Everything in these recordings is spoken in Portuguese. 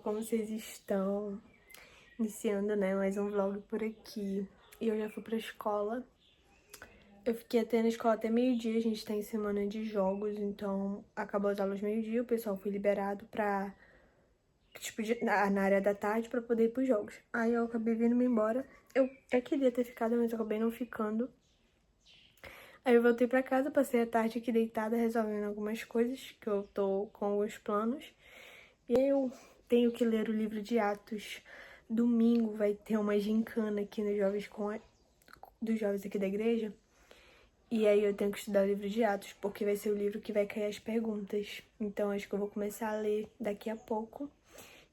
como vocês estão? Iniciando, né, mais um vlog por aqui. E eu já fui pra escola. Eu fiquei até na escola até meio-dia, a gente tá em semana de jogos, então acabou as aulas meio-dia, o pessoal foi liberado pra, tipo, na área da tarde pra poder ir pros jogos. Aí eu acabei vindo-me embora. Eu até queria ter ficado, mas eu acabei não ficando. Aí eu voltei pra casa, passei a tarde aqui deitada, resolvendo algumas coisas, que eu tô com alguns planos. E aí eu tenho que ler o livro de Atos. Domingo vai ter uma gincana aqui nos jovens dos jovens aqui da igreja. E aí eu tenho que estudar o livro de Atos, porque vai ser o livro que vai cair as perguntas. Então acho que eu vou começar a ler daqui a pouco.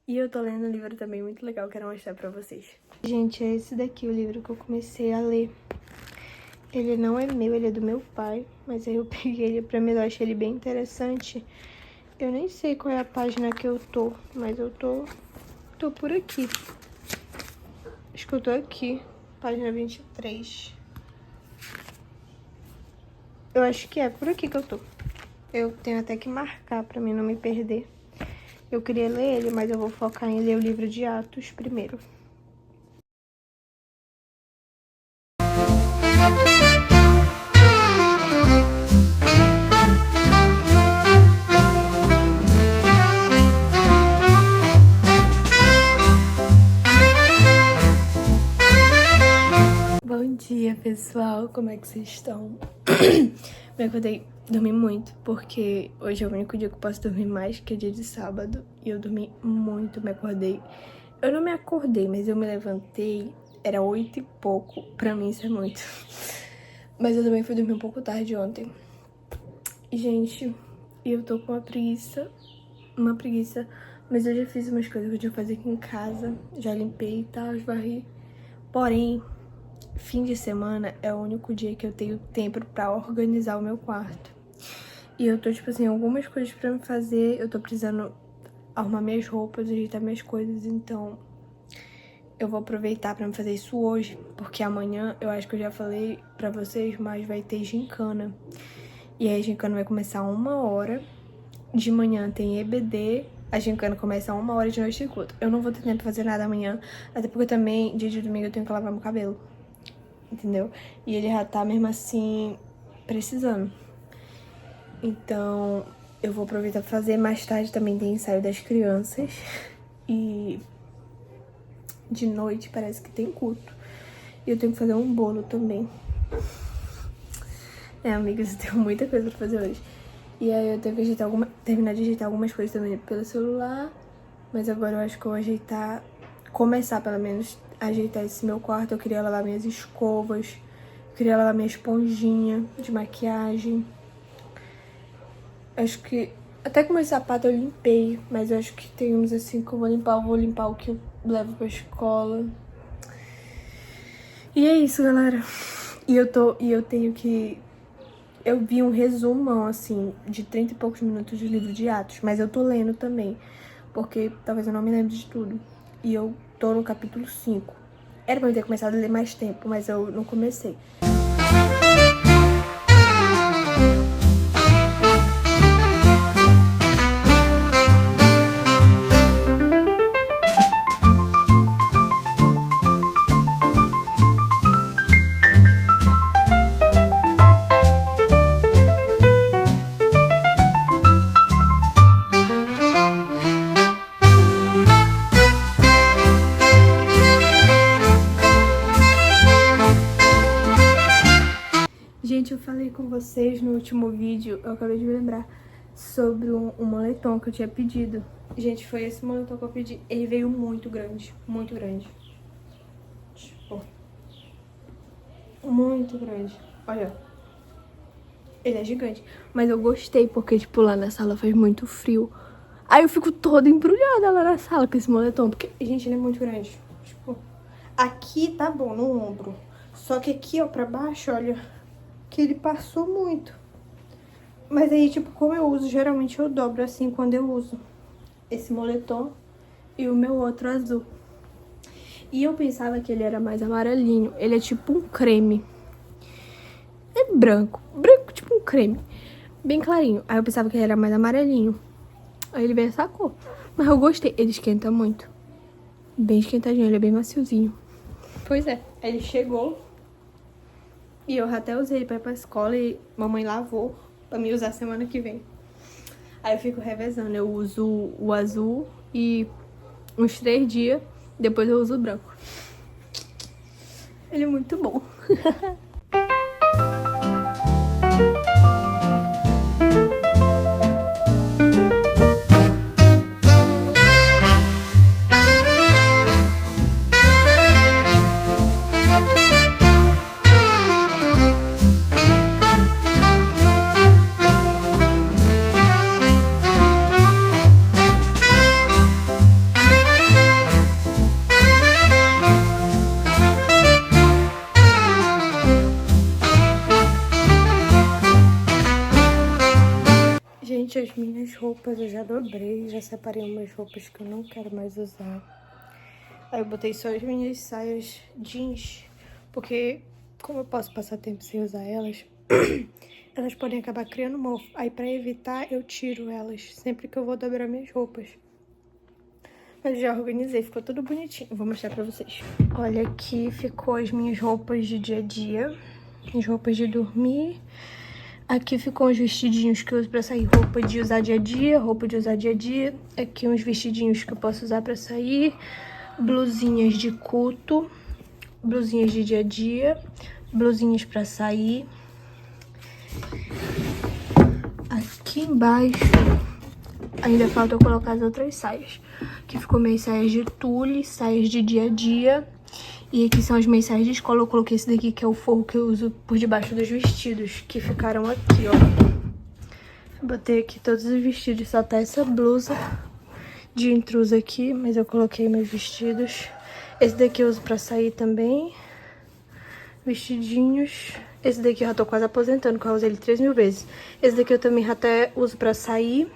E eu tô lendo um livro também muito legal, quero mostrar pra vocês. Gente, é esse daqui o livro que eu comecei a ler. Ele não é meu, ele é do meu pai, mas aí eu peguei ele pra mim, eu achei ele bem interessante. Eu nem sei qual é a página que eu tô, mas eu tô por aqui. Acho que eu tô aqui, página 23. Eu acho que é por aqui que eu tô. Eu tenho até que marcar pra mim não me perder. Eu queria ler ele, mas eu vou focar em ler o livro de Atos primeiro. Bom dia, pessoal. Como é que vocês estão? Me acordei, dormi muito, porque hoje é o único dia que eu posso dormir mais, que é dia de sábado. E eu dormi muito, me acordei. Eu não me acordei, mas eu me levantei, era 8 e pouco. Pra mim isso é muito. Mas eu também fui dormir um pouco tarde ontem. E, gente, eu tô com uma preguiça, mas eu já fiz umas coisas que eu tinha que fazer aqui em casa. Já limpei e tal, varri. Porém, fim de semana é o único dia que eu tenho tempo pra organizar o meu quarto. E eu tô, tipo assim, algumas coisas pra me fazer. Eu tô precisando arrumar minhas roupas, ajeitar minhas coisas, então eu vou aproveitar pra me fazer isso hoje, porque amanhã, eu acho que eu já falei pra vocês, mas vai ter gincana. E aí a gincana vai começar 1h. De manhã tem EBD, a gincana começa 1h, de noite tem culto. Eu não vou ter tempo pra fazer nada amanhã, até porque também, dia de domingo, eu tenho que lavar meu cabelo. Entendeu? E ele já tá, mesmo assim, precisando. Então, eu vou aproveitar pra fazer. Mais tarde também tem ensaio das crianças. E de noite parece que tem culto. E eu tenho que fazer um bolo também. Amigas, eu tenho muita coisa pra fazer hoje. E aí eu tenho que terminar de ajeitar algumas coisas também pelo celular. Mas agora eu acho que eu vou começar pelo menos a ajeitar esse meu quarto. Eu queria lavar minhas escovas, eu queria lavar minha esponjinha de maquiagem. Acho que até com meu sapato eu limpei, mas eu acho que tem uns assim que eu vou limpar o que eu levo pra escola. E é isso, galera. E eu tenho que... Eu vi um resumão, assim, de 30 e poucos minutos do livro de Atos, mas eu tô lendo também, porque talvez eu não me lembre de tudo. E eu tô no capítulo 5. Era pra eu ter começado a ler mais tempo, mas eu não comecei. Gente, eu falei com vocês no último vídeo, eu acabei de me lembrar, sobre um moletom que eu tinha pedido. Gente, foi esse moletom que eu pedi. Ele veio muito grande, muito grande. Tipo, muito grande. Olha, ele é gigante. Mas eu gostei, porque, tipo, lá na sala faz muito frio. Aí eu fico toda embrulhada lá na sala com esse moletom, porque, gente, ele é muito grande. Tipo, aqui tá bom, no ombro. Só que aqui, ó, pra baixo, olha... que ele passou muito. Mas aí, tipo, como eu uso, geralmente eu dobro assim quando eu uso esse moletom e o meu outro azul. E eu pensava que ele era mais amarelinho. Ele é tipo um creme. É branco. Branco, tipo um creme. Bem clarinho. Aí eu pensava que ele era mais amarelinho. Aí ele veio essa cor. Mas eu gostei. Ele esquenta muito. Bem esquentadinho, ele é bem maciozinho. Pois é, ele chegou. E eu até usei ele pra ir pra escola e mamãe lavou pra me usar semana que vem. Aí eu fico revezando. Eu uso o azul e uns 3 dias, depois eu uso o branco. Ele é muito bom. Gente, as minhas roupas eu já dobrei, já separei umas roupas que eu não quero mais usar. Aí eu botei só as minhas saias jeans, porque como eu posso passar tempo sem usar elas, elas podem acabar criando mofo. Aí pra evitar, eu tiro elas sempre que eu vou dobrar minhas roupas. Mas já organizei, ficou tudo bonitinho. Vou mostrar pra vocês. Olha aqui ficou as minhas roupas de dia a dia, as roupas de dormir. Aqui ficam os vestidinhos que eu uso pra sair, roupa de usar dia a dia, roupa de usar dia a dia. Aqui uns vestidinhos que eu posso usar pra sair, blusinhas de culto, blusinhas de dia a dia, blusinhas pra sair. Aqui embaixo ainda falta eu colocar as outras saias. Aqui ficou minhas saias de tule, saias de dia a dia. E aqui são as minhas saias de escola. Eu coloquei esse daqui, que é o forro que eu uso por debaixo dos vestidos, que ficaram aqui, ó. Botei aqui todos os vestidos, só tá essa blusa de intrusa aqui, mas eu coloquei meus vestidos. Esse daqui eu uso pra sair também. Vestidinhos. Esse daqui eu já tô quase aposentando, porque eu usei ele 3.000 vezes. Esse daqui eu também até uso pra sair.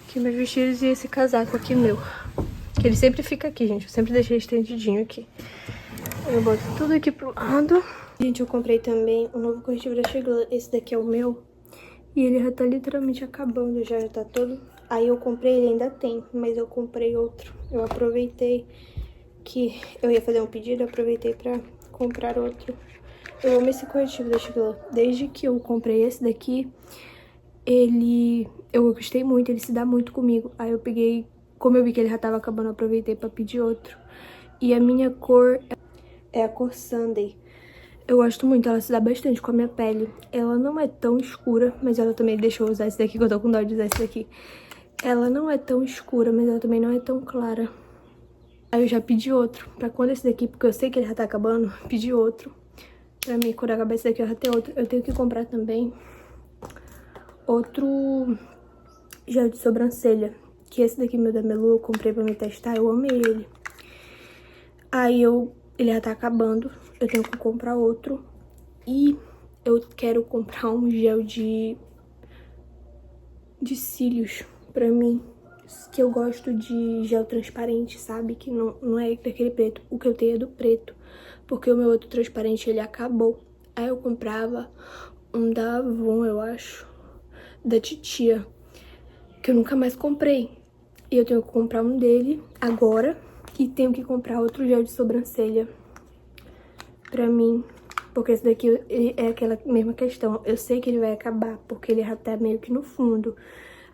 Aqui meus vestidos e esse casaco aqui meu. Que ele sempre fica aqui, gente. Eu sempre deixei estendidinho aqui. Eu boto tudo aqui pro lado. Gente, eu comprei também um novo corretivo da Cheglan. Esse daqui é o meu. E ele já tá literalmente acabando, já tá todo... Aí eu comprei, ele ainda tem, mas eu comprei outro. Eu aproveitei que eu ia fazer um pedido, eu aproveitei pra comprar outro. Eu amo esse corretivo da Cheglan. Desde que eu comprei esse daqui, eu gostei muito, ele se dá muito comigo. Aí eu peguei, como eu vi que ele já tava acabando, eu aproveitei pra pedir outro. E a minha cor é a cor Sunday. Eu gosto muito, ela se dá bastante com a minha pele. Ela não é tão escura, mas ela também deixou eu usar esse daqui, que eu tô com dó de usar esse daqui. Ela não é tão escura, mas ela também não é tão clara. Aí eu já pedi outro, pra quando esse daqui, porque eu sei que ele já tá acabando, pedi outro. Pra mim, quando acabar esse daqui, eu já tenho outro. Eu tenho que comprar também outro gel de sobrancelha, que esse daqui meu da Melu, eu comprei pra me testar, eu amei ele. Aí ele já tá acabando, eu tenho que comprar outro. E eu quero comprar um gel de cílios pra mim, que eu gosto de gel transparente, sabe? Que não é daquele preto, o que eu tenho é do preto, porque o meu outro transparente, ele acabou. Aí eu comprava um da Avon, eu acho, da Titia, que eu nunca mais comprei. E eu tenho que comprar um dele agora e tenho que comprar outro gel de sobrancelha pra mim, porque esse daqui é aquela mesma questão. Eu sei que ele vai acabar, porque ele já tá meio que no fundo.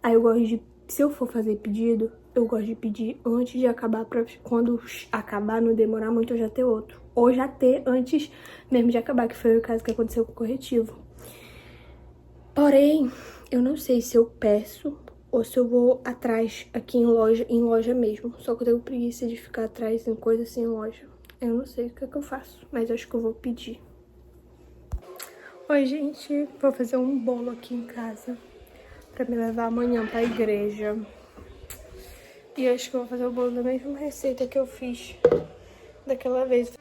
Aí eu gosto de, se eu for fazer pedido, eu gosto de pedir antes de acabar, pra quando acabar, não demorar muito, eu já ter outro. Ou já ter antes mesmo de acabar, que foi o caso que aconteceu com o corretivo. Porém, eu não sei se eu peço ou se eu vou atrás aqui em loja mesmo. Só que eu tenho preguiça de ficar atrás em coisa assim em loja. Eu não sei o que é que eu faço, mas acho que eu vou pedir. Oi, gente. Vou fazer um bolo aqui em casa pra me levar amanhã pra igreja. E acho que eu vou fazer o bolo da mesma receita que eu fiz daquela vez.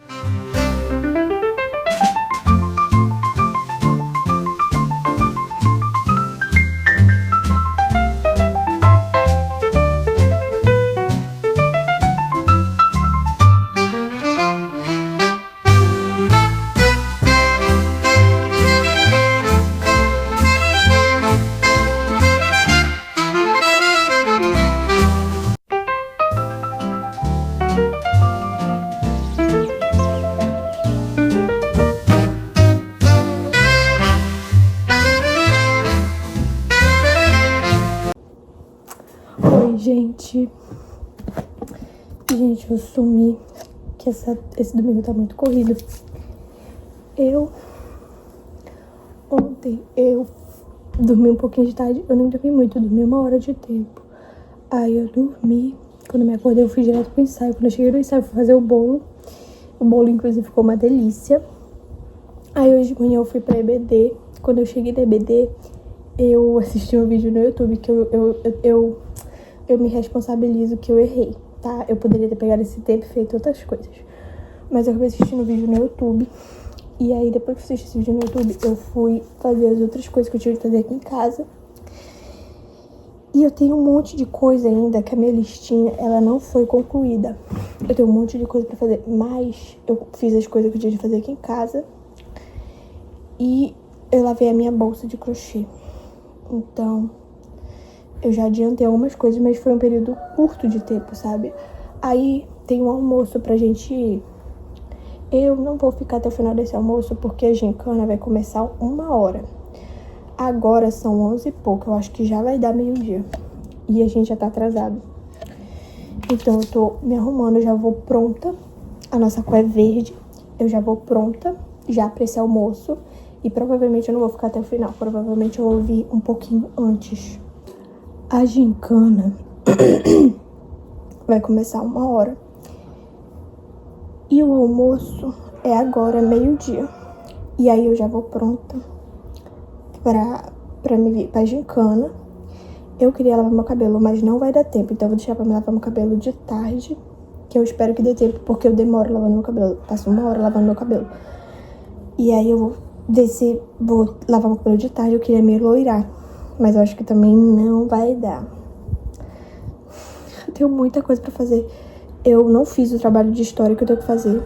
Gente, eu sumi, que esse domingo tá muito corrido. Ontem eu dormi um pouquinho de tarde, eu nem dormi muito, eu dormi 1 hora de tempo. Aí eu dormi, quando eu me acordei eu fui direto pro ensaio. Quando eu cheguei no ensaio eu fui fazer o bolo inclusive ficou uma delícia. Aí hoje de manhã eu fui pra EBD, quando eu cheguei na EBD eu assisti um vídeo no YouTube que eu me responsabilizo que eu errei, tá? Eu poderia ter pegado esse tempo e feito outras coisas. Mas eu acabei assistindo um vídeo no YouTube. E aí, depois que eu assisti esse vídeo no YouTube, eu fui fazer as outras coisas que eu tinha de fazer aqui em casa. E eu tenho um monte de coisa ainda, que a minha listinha, ela não foi concluída. Eu tenho um monte de coisa pra fazer, mas eu fiz as coisas que eu tinha de fazer aqui em casa. E eu lavei a minha bolsa de crochê. Então, eu já adiantei algumas coisas, mas foi um período curto de tempo, sabe? Aí, tem um almoço pra gente ir. Eu não vou ficar até o final desse almoço, porque a gincana vai começar 1 hora. Agora são 11 e pouco, eu acho que já vai dar meio-dia. E a gente já tá atrasado. Então eu tô me arrumando, eu já vou pronta. A nossa cor é verde. Eu já vou pronta, já pra esse almoço. E provavelmente eu não vou ficar até o final. Provavelmente eu vou vir um pouquinho antes. A gincana vai começar 1 hora. E o almoço é agora, meio-dia. E aí eu já vou pronta pra me vir pra gincana. Eu queria lavar meu cabelo, mas não vai dar tempo. Então eu vou deixar pra me lavar meu cabelo de tarde, que eu espero que dê tempo, porque eu demoro lavando meu cabelo. Passo 1 hora lavando meu cabelo. E aí eu vou descer, vou lavar meu cabelo de tarde. Eu queria me loirar, mas eu acho que também não vai dar. Eu tenho muita coisa pra fazer. Eu não fiz o trabalho de história que eu tenho que fazer.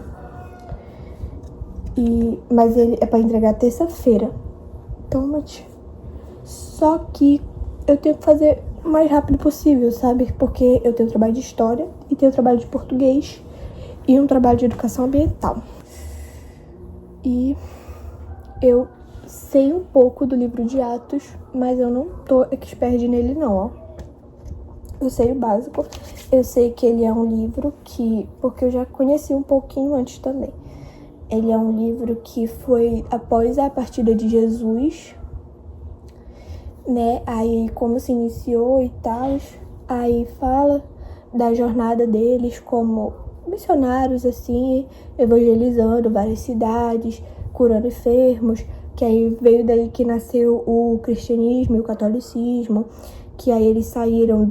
Mas ele é pra entregar terça-feira. Toma, tia. Só que eu tenho que fazer o mais rápido possível, sabe? Porque eu tenho trabalho de história e tenho trabalho de português e um trabalho de educação ambiental. E eu sei um pouco do livro de Atos, mas eu não tô expert nele não, ó. Eu sei o básico. Eu sei que ele é um livro que... Porque eu já conheci um pouquinho antes também. Ele é um livro que foi após a partida de Jesus, né? Aí como se iniciou e tal. Aí fala da jornada deles como missionários, assim, evangelizando várias cidades, curando enfermos. Que aí veio daí que nasceu o cristianismo e o catolicismo. Que aí eles saíram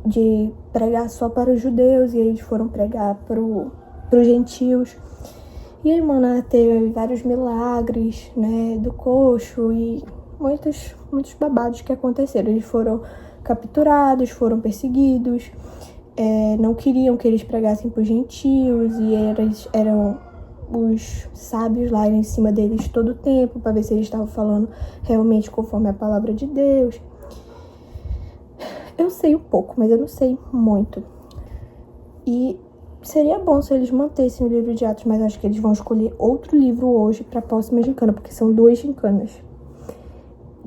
de pregar só para os judeus e aí eles foram pregar para os gentios. E aí, mano, teve vários milagres, né, do coxo e muitos babados que aconteceram. Eles foram capturados, foram perseguidos, não queriam que eles pregassem para os gentios e eles eram os sábios lá em cima deles todo o tempo para ver se eles estavam falando realmente conforme a palavra de Deus. Eu sei um pouco, mas eu não sei muito. E seria bom se eles mantessem o livro de Atos, mas acho que eles vão escolher outro livro hoje para a próxima gincana, porque são 2 gincanas.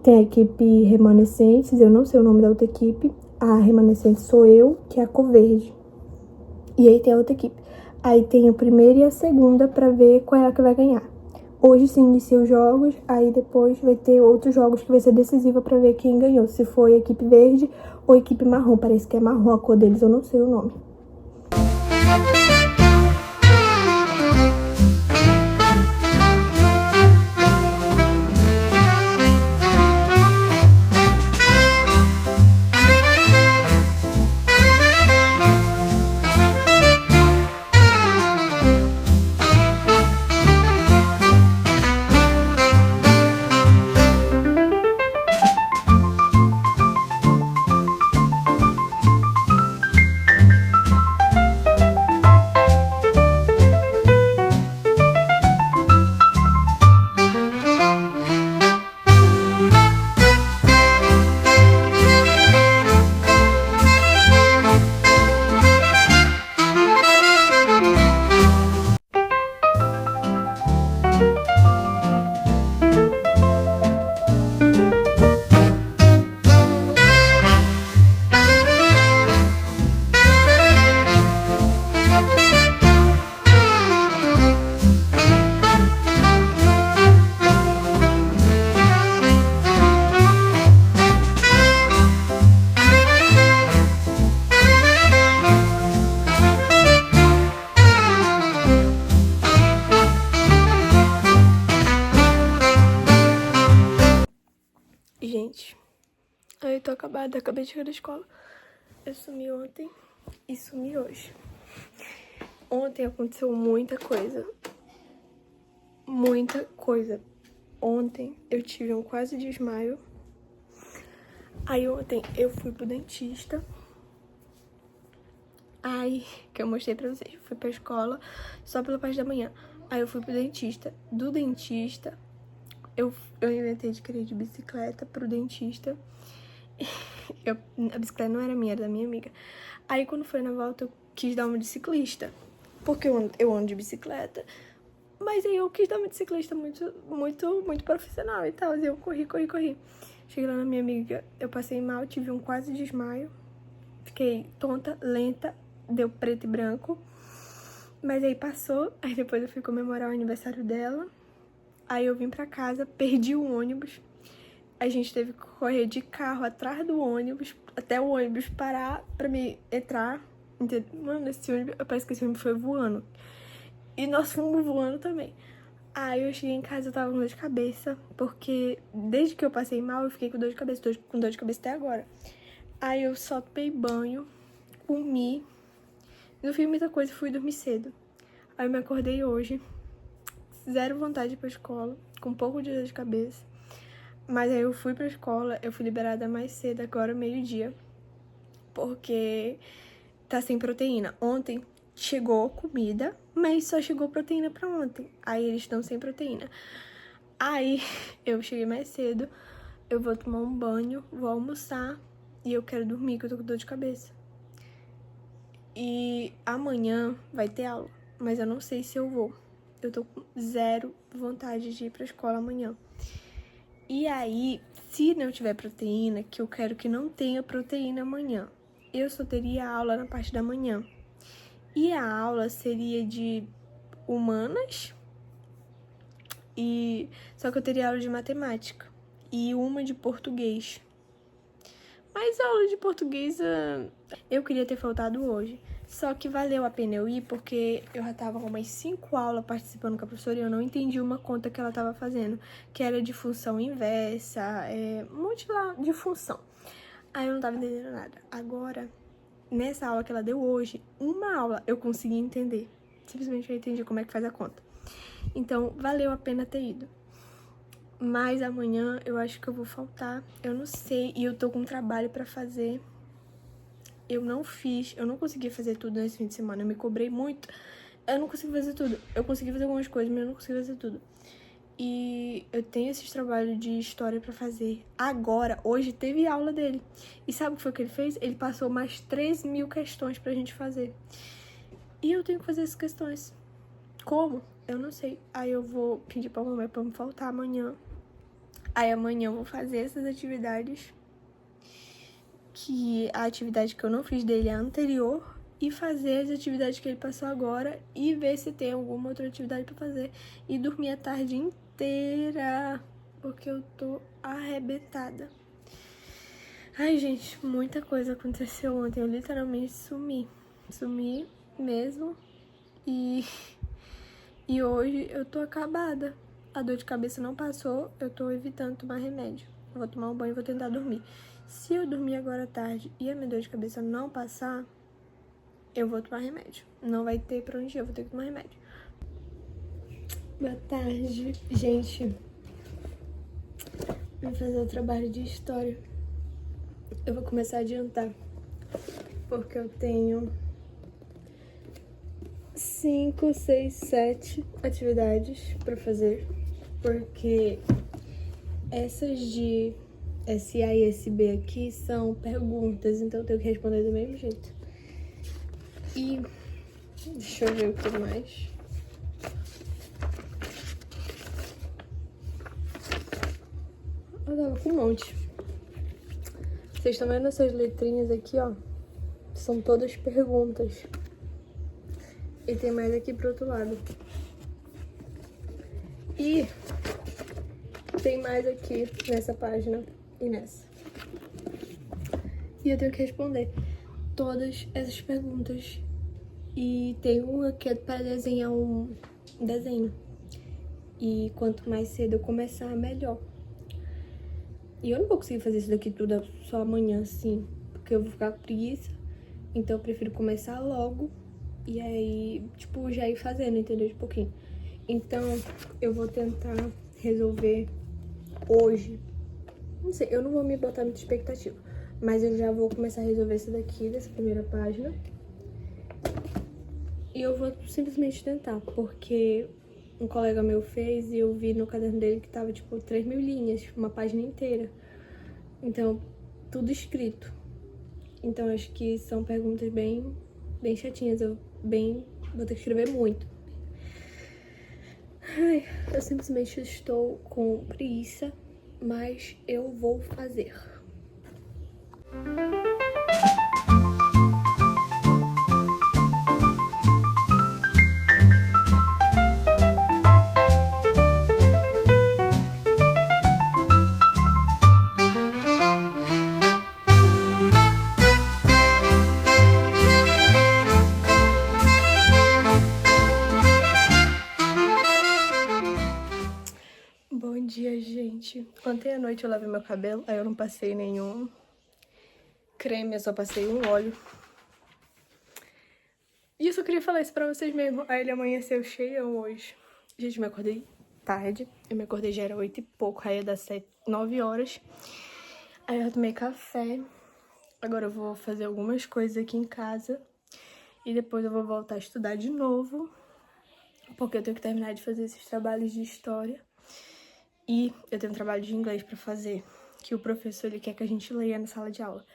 Tem a equipe Remanescentes, eu não sei o nome da outra equipe. A Remanescentes sou eu, que é a cor verde. E aí tem a outra equipe. Aí tem a primeira e a segunda para ver qual é a que vai ganhar. Hoje se inicia os jogos, aí depois vai ter outros jogos que vai ser decisiva para ver quem ganhou. Se foi a equipe verde ou a equipe marrom. Parece que é marrom a cor deles, eu não sei o nome. Ai, eu tô acabada, acabei de chegar da escola. Eu sumi ontem e sumi hoje. Ontem aconteceu muita coisa. Muita coisa. Ontem eu tive um quase desmaio. Aí ontem eu fui pro dentista. Aí, que eu mostrei pra vocês. Fui pra escola só pela parte da manhã. Aí eu fui pro dentista. Do dentista, eu inventei de querer ir de bicicleta pro dentista. A bicicleta não era minha, era da minha amiga. Aí quando foi na volta, eu quis dar uma de ciclista. Porque eu ando de bicicleta. Mas aí eu quis dar uma de ciclista muito profissional e tal. E eu corri. Cheguei lá na minha amiga, eu passei mal, tive um quase desmaio. Fiquei tonta, lenta, deu preto e branco. Mas aí passou, aí depois eu fui comemorar o aniversário dela. Aí eu vim pra casa, perdi o ônibus. A gente teve que correr de carro atrás do ônibus, até o ônibus parar pra me entrar. Mano, esse ônibus, parece que esse ônibus foi voando. E nós fomos voando também. Aí eu cheguei em casa, eu tava com dor de cabeça, porque desde que eu passei mal, eu fiquei com dor de cabeça, com dor de cabeça até agora. Aí eu só tomei banho, comi, não fiz muita coisa, fui dormir cedo. Aí eu me acordei hoje, zero vontade de ir pra escola, com um pouco de dor de cabeça. Mas aí eu fui pra escola, eu fui liberada mais cedo, agora meio-dia, porque tá sem proteína. Ontem chegou comida, mas só chegou proteína pra ontem. Aí eles estão sem proteína. Aí eu cheguei mais cedo, eu vou tomar um banho, vou almoçar e eu quero dormir, que eu tô com dor de cabeça. E amanhã vai ter aula, mas eu não sei se eu vou. Eu tô com zero vontade de ir pra escola amanhã. E aí, se não tiver proteína, que eu quero que não tenha proteína amanhã, eu só teria aula na parte da manhã. E a aula seria de humanas, só que eu teria aula de matemática e uma de português. Mas a aula de português eu queria ter faltado hoje. Só que valeu a pena eu ir, porque eu já tava com umas 5 aulas participando com a professora e eu não entendi uma conta que ela tava fazendo, que era de função inversa, um monte lá de função. Aí eu não tava entendendo nada. Agora, nessa aula que ela deu hoje, uma aula eu consegui entender. Simplesmente eu entendi como é que faz a conta. Então, valeu a pena ter ido. Mas amanhã eu acho que eu vou faltar, eu não sei, e eu tô com um trabalho pra fazer. Eu não consegui fazer tudo nesse fim de semana, eu me cobrei muito. Eu não consegui fazer tudo, eu consegui fazer algumas coisas, mas eu não consegui fazer tudo. E eu tenho esses trabalhos de história pra fazer. Agora, hoje teve aula dele. E sabe o que foi que ele fez? Ele passou mais 3.000 questões pra gente fazer. E eu tenho que fazer essas questões. Como? Eu não sei. Aí eu vou pedir pra mamãe pra me faltar amanhã. Aí amanhã eu vou fazer essas atividades, que a atividade que eu não fiz dele é a anterior, e fazer as atividades que ele passou agora e ver se tem alguma outra atividade pra fazer. E dormir a tarde inteira, porque eu tô arrebentada. Ai, gente, muita coisa aconteceu ontem. Eu literalmente sumi. Sumi mesmo. E hoje eu tô acabada. A dor de cabeça não passou, eu tô evitando tomar remédio. Eu vou tomar um banho e vou tentar dormir. Se eu dormir agora à tarde e a minha dor de cabeça não passar, eu vou tomar remédio. Não vai ter pra onde ir, eu vou ter que tomar remédio. Boa tarde, gente. Vou fazer o trabalho de história. Eu vou começar a adiantar, porque eu tenho 5, 6, 7 atividades pra fazer. Porque essas de SA e SB aqui são perguntas, então eu tenho que responder do mesmo jeito. E deixa eu ver o que mais. Eu tava com um monte. Vocês estão vendo essas letrinhas aqui, ó? São todas perguntas. E tem mais aqui pro outro lado. E tem mais aqui nessa página e nessa. E eu tenho que responder todas essas perguntas. E tem uma que é para desenhar um desenho. E quanto mais cedo eu começar, melhor. E eu não vou conseguir fazer isso daqui tudo só amanhã, assim, porque eu vou ficar com preguiça. Então eu prefiro começar logo e aí, tipo, já ir fazendo, entendeu? De pouquinho. Então eu vou tentar resolver hoje. Não sei, eu não vou me botar muita expectativa, mas eu já vou começar a resolver isso daqui, dessa primeira página. E eu vou simplesmente tentar, porque um colega meu fez e eu vi no caderno dele que tava, tipo, 3.000 linhas, uma página inteira. Então, tudo escrito. Então, acho que são perguntas bem chatinhas. Vou ter que escrever muito. Ai, eu simplesmente estou com preguiça, mas eu vou fazer. Bom dia, gente. Ontem à noite eu lavei meu cabelo, aí eu não passei nenhum creme, eu só passei um óleo. E eu só queria falar isso pra vocês mesmo. Aí ele amanheceu cheião hoje. Gente, eu me acordei tarde. Eu me acordei, já era 8 e pouco, aí ia dar 9 horas. Aí eu tomei café. Agora eu vou fazer algumas coisas aqui em casa. E depois eu vou voltar a estudar de novo. Porque eu tenho que terminar de fazer esses trabalhos de história. E eu tenho um trabalho de inglês pra fazer, que o professor ele quer que a gente leia na sala de aula.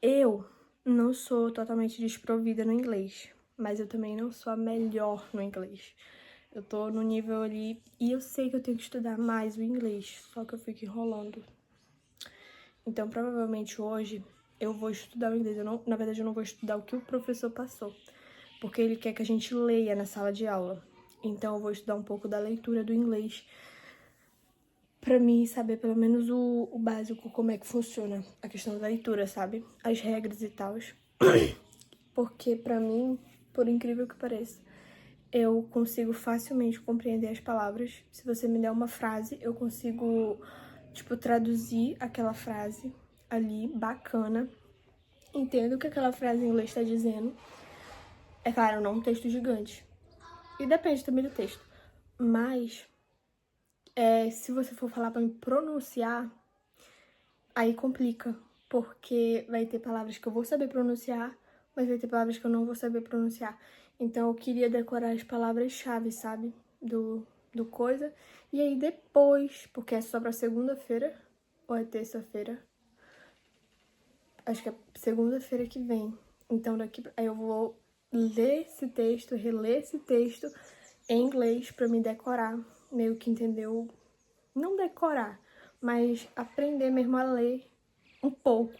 Eu não sou totalmente desprovida no inglês, mas eu também não sou a melhor no inglês. Eu tô no nível ali e eu sei que eu tenho que estudar mais o inglês, só que eu fico enrolando. Então, provavelmente hoje eu vou estudar o inglês. Na verdade, eu não vou estudar o que o professor passou, porque ele quer que a gente leia na sala de aula. Então, eu vou estudar um pouco da leitura do inglês, pra mim saber pelo menos o básico, como é que funciona a questão da leitura, sabe? As regras e tal. Porque pra mim, por incrível que pareça, eu consigo facilmente compreender as palavras. Se você me der uma frase, eu consigo, tipo, traduzir aquela frase ali, bacana. Entendo o que aquela frase em inglês tá dizendo. É claro, não um texto gigante. E depende também do texto. Mas se você for falar pra me pronunciar, aí complica, porque vai ter palavras que eu vou saber pronunciar, mas vai ter palavras que eu não vou saber pronunciar. Então eu queria decorar as palavras-chave, sabe? Do coisa. E aí depois, porque é só pra segunda-feira, ou é terça-feira? Acho que é segunda-feira que vem. Então aí eu vou ler esse texto, reler esse texto em inglês pra me decorar, meio que entendeu? Não decorar, mas aprender mesmo a ler um pouco,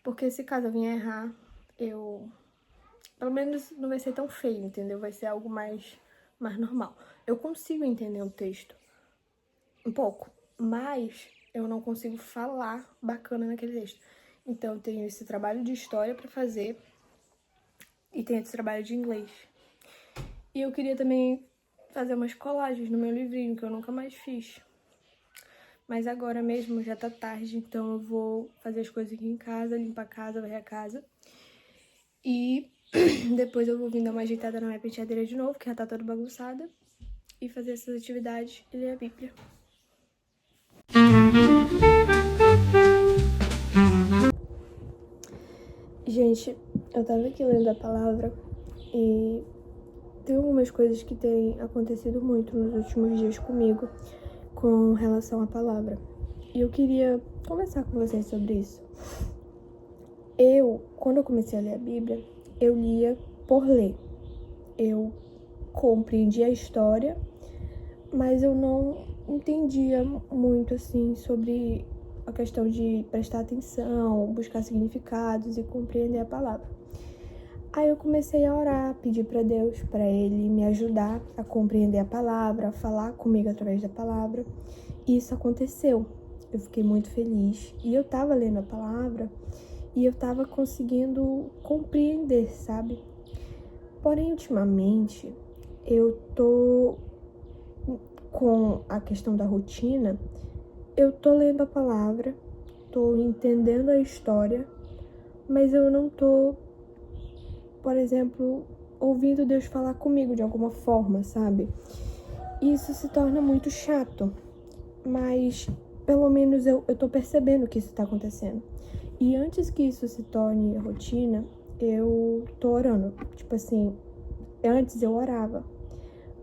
porque se caso eu vier errar, pelo menos não vai ser tão feio, entendeu? Vai ser algo mais normal. Eu consigo entender um texto, um pouco, mas eu não consigo falar bacana naquele texto. Então eu tenho esse trabalho de história pra fazer e tenho esse trabalho de inglês. E eu queria também fazer umas colagens no meu livrinho, que eu nunca mais fiz. Mas agora mesmo já tá tarde, então eu vou fazer as coisas aqui em casa, limpar a casa, varrer a casa. E depois eu vou vir dar uma ajeitada na minha penteadeira de novo, que já tá toda bagunçada. E fazer essas atividades e ler a Bíblia. Gente, eu tava aqui lendo a palavra e tem algumas coisas que têm acontecido muito nos últimos dias comigo com relação à palavra. E eu queria conversar com vocês sobre isso. Quando eu comecei a ler a Bíblia, eu lia por ler. Eu compreendia a história, mas eu não entendia muito, assim, sobre a questão de prestar atenção, buscar significados e compreender a palavra. Aí eu comecei a orar, pedir para Deus, para Ele me ajudar a compreender a palavra, a falar comigo através da palavra. E isso aconteceu. Eu fiquei muito feliz. E eu tava lendo a palavra e eu tava conseguindo compreender, sabe? Porém, ultimamente, eu tô com a questão da rotina eu tô lendo a palavra, tô entendendo a história, mas eu não tô, por exemplo, ouvindo Deus falar comigo de alguma forma, sabe? Isso se torna muito chato, mas pelo menos eu tô percebendo que isso tá acontecendo. E antes que isso se torne rotina, eu tô orando. Tipo assim, antes eu orava,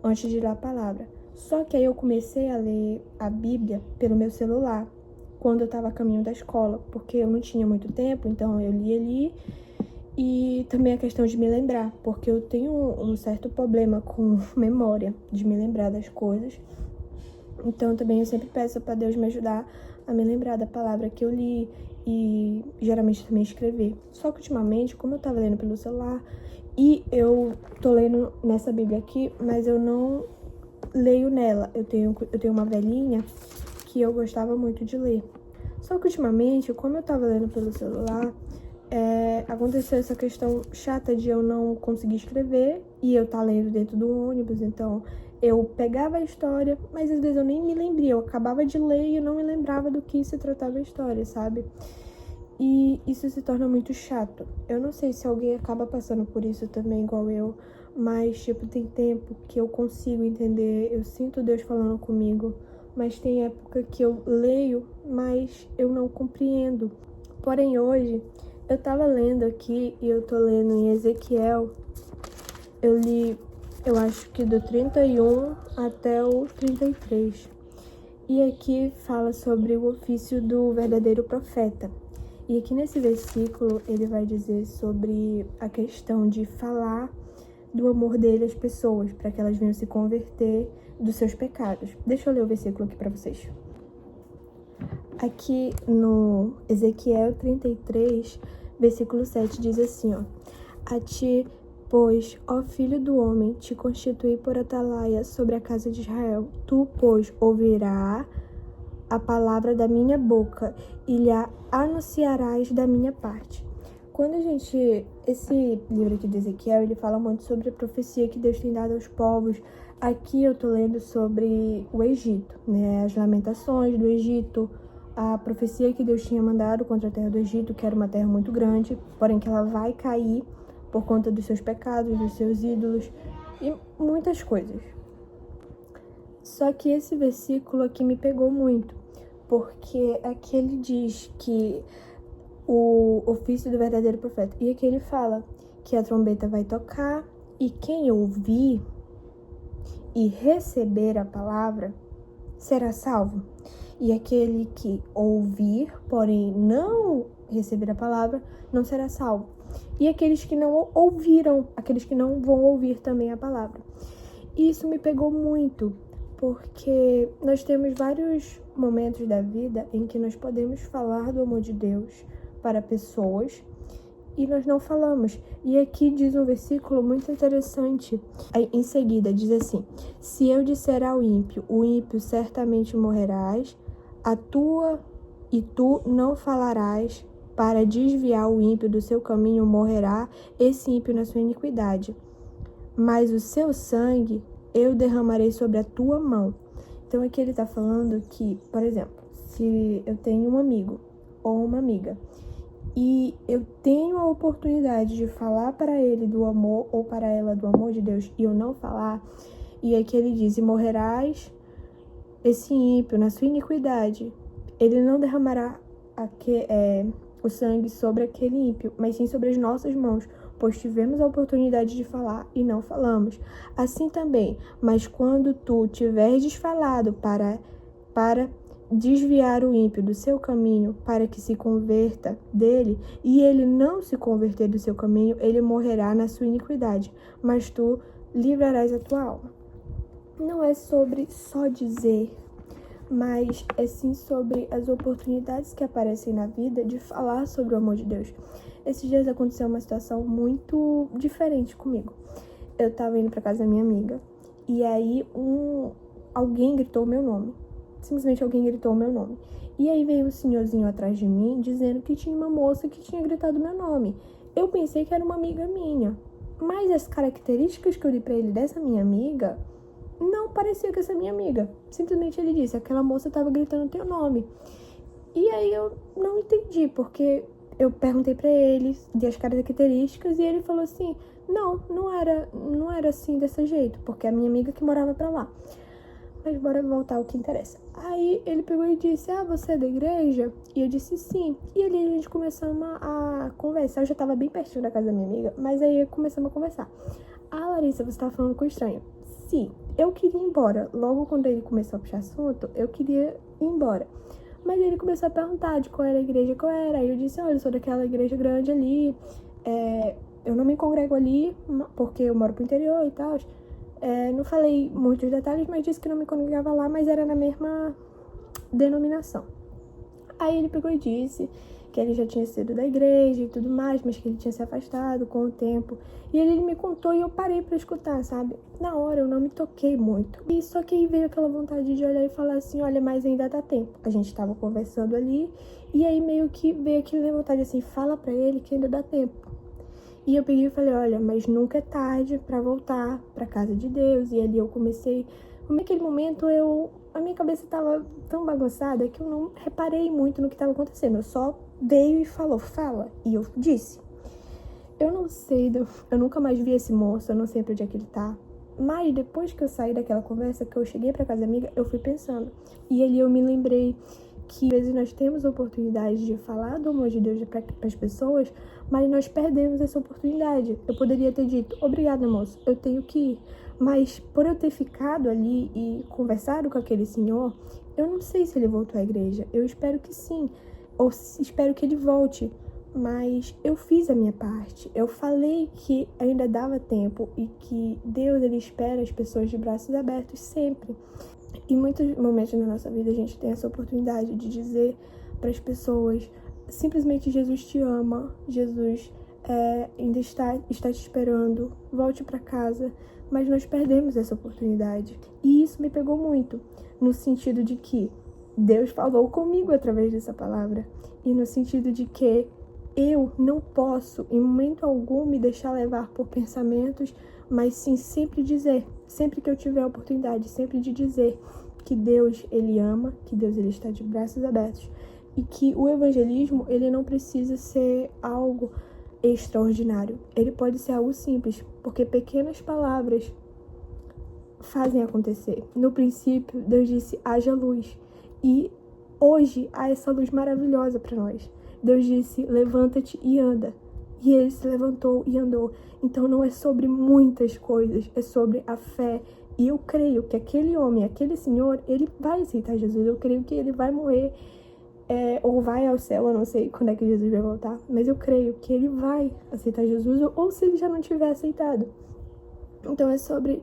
antes de ler a palavra. Só que aí eu comecei a ler a Bíblia pelo meu celular, quando eu tava a caminho da escola, porque eu não tinha muito tempo, então eu li ali. E também a questão de me lembrar, porque eu tenho um certo problema com memória, de me lembrar das coisas. Então também eu sempre peço para Deus me ajudar a me lembrar da palavra que eu li e geralmente também escrever. Só que ultimamente, como eu tava lendo pelo celular e eu tô lendo nessa Bíblia aqui, mas eu não leio nela. Eu tenho uma velhinha que eu gostava muito de ler. Só que ultimamente, como eu tava lendo pelo celular, aconteceu essa questão chata de eu não conseguir escrever e eu tá lendo dentro do ônibus, então eu pegava a história, mas às vezes eu nem me lembrava, eu acabava de ler e eu não me lembrava do que se tratava a história, sabe? E isso se torna muito chato. Eu não sei se alguém acaba passando por isso também, igual eu, mas, tipo, tem tempo que eu consigo entender, eu sinto Deus falando comigo, mas tem época que eu leio, mas eu não compreendo. Porém, hoje, eu tava lendo aqui e eu tô lendo em Ezequiel, eu li, eu acho que do 31 até o 33. E aqui fala sobre o ofício do verdadeiro profeta. E aqui nesse versículo ele vai dizer sobre a questão de falar do amor dele às pessoas, para que elas venham se converter dos seus pecados. Deixa eu ler o versículo aqui para vocês. Aqui no Ezequiel 33, versículo 7, diz assim, ó: A ti, pois, ó filho do homem, te constituí por atalaia sobre a casa de Israel. Tu, pois, ouvirás a palavra da minha boca e lhe anunciarás da minha parte. Quando esse livro aqui de Ezequiel, ele fala muito sobre a profecia que Deus tem dado aos povos. Aqui eu tô lendo sobre o Egito, né? As lamentações do Egito, a profecia que Deus tinha mandado contra a terra do Egito, que era uma terra muito grande, porém que ela vai cair por conta dos seus pecados, dos seus ídolos e muitas coisas. Só que esse versículo aqui me pegou muito, porque aqui ele diz que o ofício do verdadeiro profeta, e aqui ele fala que a trombeta vai tocar e quem ouvir e receber a palavra será salvo. E aquele que ouvir, porém não receber a palavra, não será salvo. E aqueles que não ouviram, aqueles que não vão ouvir também a palavra. E isso me pegou muito, porque nós temos vários momentos da vida em que nós podemos falar do amor de Deus para pessoas e nós não falamos. E aqui diz um versículo muito interessante. Aí, em seguida diz assim: se eu disser ao ímpio, o ímpio certamente morrerás, e tu não falarás para desviar o ímpio do seu caminho, morrerá esse ímpio na sua iniquidade. Mas o seu sangue eu derramarei sobre a tua mão. Então aqui ele está falando que, por exemplo, se eu tenho um amigo ou uma amiga e eu tenho a oportunidade de falar para ele do amor ou para ela do amor de Deus e eu não falar, e aqui ele diz: e morrerás esse ímpio na sua iniquidade, ele não derramará o sangue sobre aquele ímpio, mas sim sobre as nossas mãos, pois tivemos a oportunidade de falar e não falamos. Assim também, mas quando tu tiveres falado para desviar o ímpio do seu caminho, para que se converta dele, e ele não se converter do seu caminho, ele morrerá na sua iniquidade, mas tu livrarás a tua alma. Não é sobre só dizer, mas é sim sobre as oportunidades que aparecem na vida de falar sobre o amor de Deus. Esses dias aconteceu uma situação muito diferente comigo. Eu tava indo pra casa da minha amiga, e aí alguém gritou meu nome. Simplesmente alguém gritou meu nome. E aí veio um senhorzinho atrás de mim, dizendo que tinha uma moça que tinha gritado meu nome. Eu pensei que era uma amiga minha, mas as características que eu li pra ele dessa minha amiga não parecia com essa minha amiga. Simplesmente ele disse, aquela moça tava gritando teu nome. E aí eu não entendi, porque eu perguntei pra ele, dei as características, e ele falou assim, não era assim desse jeito, porque é a minha amiga que morava pra lá. Mas bora voltar ao que interessa. Aí ele pegou e disse, você é da igreja? E eu disse sim. E ali a gente começamos a conversar. Eu já tava bem pertinho da casa da minha amiga, mas aí começamos a conversar. Larissa, você tava falando com o estranho. Sim, eu queria ir embora. Logo quando ele começou a puxar assunto, eu queria ir embora. Mas ele começou a perguntar de qual era a igreja, qual era. Aí eu disse, olha, eu sou daquela igreja grande ali. Eu não me congrego ali, porque eu moro pro interior e tal. Não falei muitos detalhes, mas disse que não me congregava lá, mas era na mesma denominação. Aí ele pegou e disse que ele já tinha sido da igreja e tudo mais, mas que ele tinha se afastado com o tempo. E ele me contou e eu parei pra escutar, sabe? Na hora eu não me toquei muito. E só que aí veio aquela vontade de olhar e falar assim, olha, mas ainda dá tempo. A gente tava conversando ali, e aí meio que veio aquela vontade assim, fala pra ele que ainda dá tempo. E eu peguei e falei, olha, mas nunca é tarde pra voltar pra casa de Deus. E ali eu comecei... Naquele momento, a minha cabeça tava tão bagunçada que eu não reparei muito no que tava acontecendo. Eu só veio e falou, fala. E eu disse. Eu não sei, eu nunca mais vi esse moço, eu não sei pra onde é que ele tá. Mas depois que eu saí daquela conversa, que eu cheguei pra casa da amiga, eu fui pensando. E ali eu me lembrei que às vezes nós temos a oportunidade de falar do amor de Deus para as pessoas, mas nós perdemos essa oportunidade. Eu poderia ter dito, obrigada, moço, eu tenho que ir. Mas por eu ter ficado ali e conversado com aquele senhor, eu não sei se ele voltou à igreja. Eu espero que sim, ou espero que ele volte. Mas eu fiz a minha parte. Eu falei que ainda dava tempo e que Deus, ele espera as pessoas de braços abertos sempre. Em muitos momentos na nossa vida a gente tem essa oportunidade de dizer para as pessoas simplesmente Jesus te ama, Jesus ainda está te esperando, volte para casa, mas nós perdemos essa oportunidade. E isso me pegou muito, no sentido de que Deus falou comigo através dessa palavra, e no sentido de que eu não posso, em momento algum, me deixar levar por pensamentos, mas sim sempre dizer, sempre que eu tiver a oportunidade, sempre de dizer que Deus, ele ama, que Deus, ele está de braços abertos, e que o evangelismo, ele não precisa ser algo extraordinário. Ele pode ser algo simples, porque pequenas palavras fazem acontecer. No princípio, Deus disse, haja luz. E hoje há essa luz maravilhosa para nós. Deus disse, levanta-te e anda. E ele se levantou e andou. Então não é sobre muitas coisas, é sobre a fé. E eu creio que aquele homem, aquele senhor, ele vai aceitar Jesus. Eu creio que ele vai morrer ou vai ao céu, eu não sei quando é que Jesus vai voltar. Mas eu creio que ele vai aceitar Jesus, ou se ele já não tiver aceitado. Então é sobre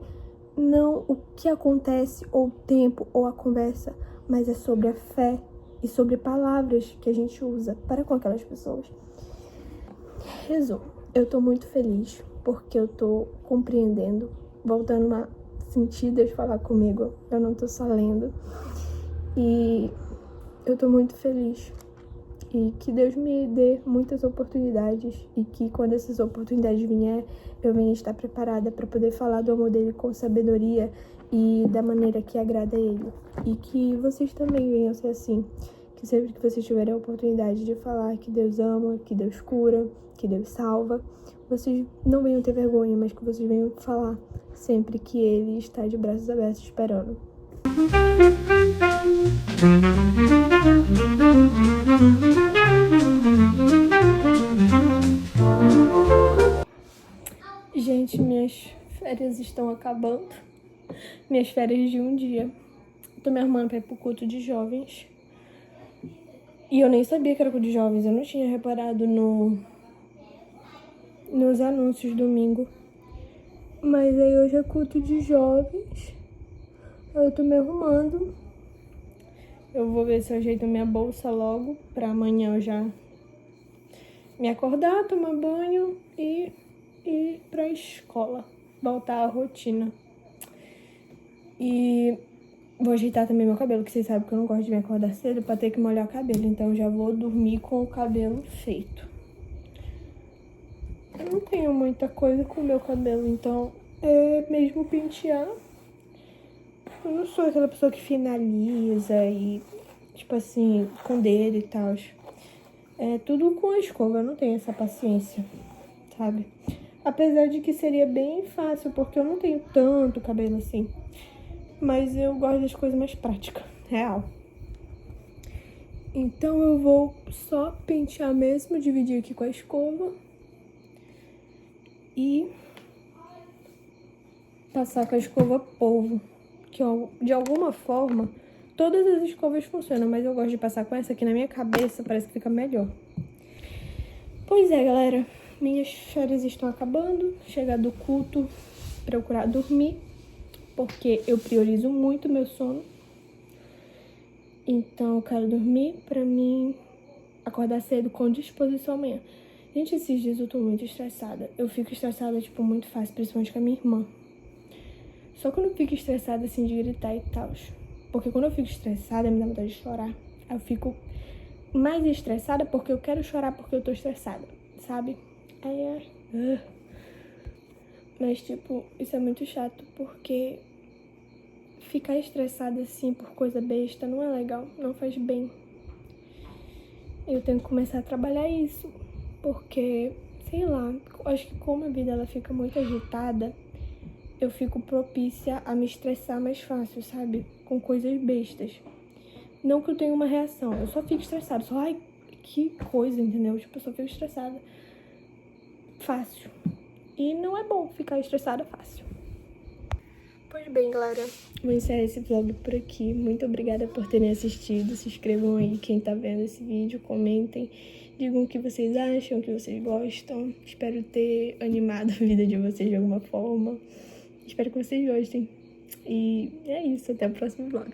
não o que acontece, ou o tempo, ou a conversa, mas é sobre a fé e sobre palavras que a gente usa para com aquelas pessoas. Resumo, eu tô muito feliz porque eu tô compreendendo, voltando a sentir Deus falar comigo, eu não tô só lendo. E eu tô muito feliz. E que Deus me dê muitas oportunidades e que quando essas oportunidades vier, eu venha estar preparada para poder falar do amor dele com sabedoria e da maneira que agrada a ele. E que vocês também venham ser assim. Que sempre que vocês tiverem a oportunidade de falar que Deus ama, que Deus cura, que Deus salva, vocês não venham ter vergonha, mas que vocês venham falar sempre que ele está de braços abertos esperando. Gente, minhas férias estão acabando. Minhas férias de um dia. Tô me arrumando pra ir pro culto de jovens. E eu nem sabia que era culto de jovens. Eu não tinha reparado nos anúncios domingo. Mas aí hoje é culto de jovens. Eu tô me arrumando. Eu vou ver se eu ajeito minha bolsa logo, pra amanhã eu já me acordar, tomar banho e ir pra escola, voltar à rotina. E vou ajeitar também meu cabelo, que vocês sabem que eu não gosto de me acordar cedo pra ter que molhar o cabelo, então eu já vou dormir com o cabelo feito. Eu não tenho muita coisa com o meu cabelo, então é mesmo pentear Eu não sou aquela pessoa que finaliza e, tipo assim, com dedo e tal. É tudo com a escova, eu não tenho essa paciência, sabe? Apesar de que seria bem fácil, porque eu não tenho tanto cabelo assim. Mas eu gosto das coisas mais práticas, real. Então eu vou só pentear mesmo, dividir aqui com a escova. E passar com a escova polvo. Que de alguma forma, todas as escovas funcionam, mas eu gosto de passar com essa aqui na minha cabeça, parece que fica melhor. Pois é, galera. Minhas férias estão acabando. Chegar do culto, procurar dormir. Porque eu priorizo muito meu sono. Então eu quero dormir pra mim acordar cedo com disposição amanhã. Gente, esses dias eu tô muito estressada. Eu fico estressada, tipo, muito fácil, principalmente com a minha irmã. Só que eu não fico estressada, assim, de gritar e tal. Porque quando eu fico estressada, me dá vontade de chorar. Eu fico mais estressada porque eu quero chorar porque eu tô estressada, sabe? Aí é... Mas, tipo, isso é muito chato porque ficar estressada, assim, por coisa besta não é legal, não faz bem. Eu tenho que começar a trabalhar isso, porque, sei lá, acho que como a vida ela fica muito agitada, eu fico propícia a me estressar mais fácil, sabe? Com coisas bestas. Não que eu tenha uma reação, eu só fico estressada, só, ai, que coisa, entendeu? Tipo, eu só fico estressada fácil. E não é bom ficar estressada fácil. Pois bem, galera, vou encerrar esse vlog por aqui. Muito obrigada por terem assistido. Se inscrevam aí quem tá vendo esse vídeo, comentem, digam o que vocês acham, o que vocês gostam. Espero ter animado a vida de vocês de alguma forma. Espero que vocês gostem. E é isso, até o próximo vlog.